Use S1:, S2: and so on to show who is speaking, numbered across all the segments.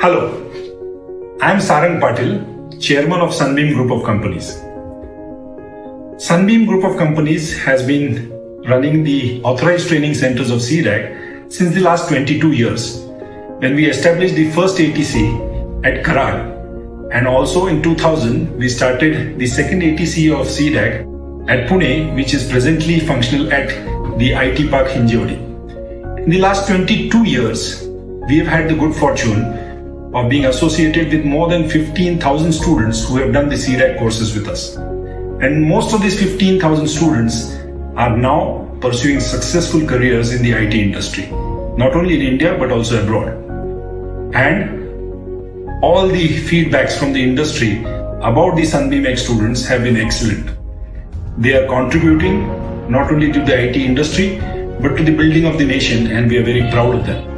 S1: Hello, I am Sarang Patil, Chairman of Sunbeam Group of Companies. Sunbeam Group of Companies has been running the authorized training centers of CDAC since the last 22 years, when we established the first ATC at Karad, and also in 2000 we started the second ATC of CDAC at Pune, which is presently functional at the IT Park Hinjewadi. In the last 22 years, we have had the good fortune of being associated with more than 15,000 students who have done the CDAC courses with us. And most of these 15,000 students are now pursuing successful careers in the IT industry, not only in India but also abroad. And all the feedbacks from the industry about the Sunbeam X students have been excellent. They are contributing not only to the IT industry but to the building of the nation, and we are very proud of them.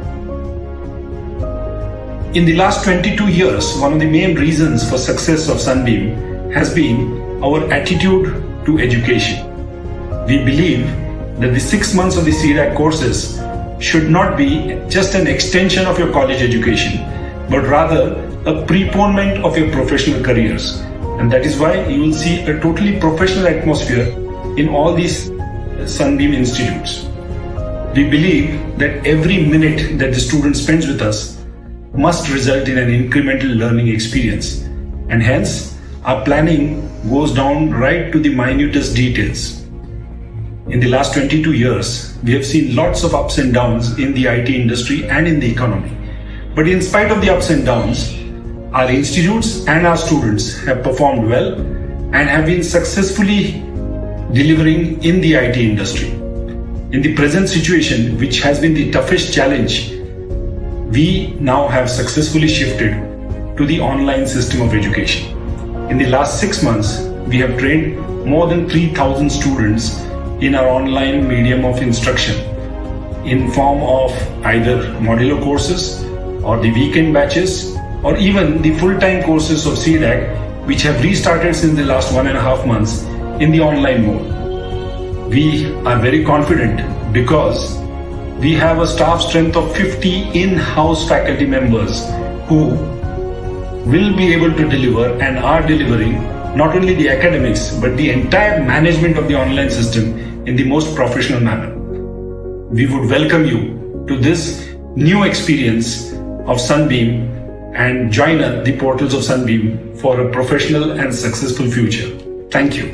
S1: In the last 22 years, one of the main reasons for success of Sunbeam has been our attitude to education. We believe that the 6 months of the CDAC courses should not be just an extension of your college education, but rather a preponement of your professional careers. And that is why you will see a totally professional atmosphere in all these Sunbeam institutes. We believe that every minute that the student spends with us must result in an incremental learning experience, and hence our planning goes down right to the minutest details. In the last 22 years, we have seen lots of ups and downs in the IT industry and in the economy. But in spite of the ups and downs, our institutes and our students have performed well and have been successfully delivering in the IT industry. In the present situation, which has been the toughest challenge, we now have successfully shifted to the online system of education. In the last 6 months, we have trained more than 3,000 students in our online medium of instruction in form of either modular courses or the weekend batches or even the full-time courses of CDAC, which have restarted since the last 1.5 months in the online mode. We are very confident because we have a staff strength of 50 in-house faculty members who will be able to deliver and are delivering not only the academics but the entire management of the online system in the most professional manner. We would welcome you to this new experience of Sunbeam and join the portals of Sunbeam for a professional and successful future. Thank you.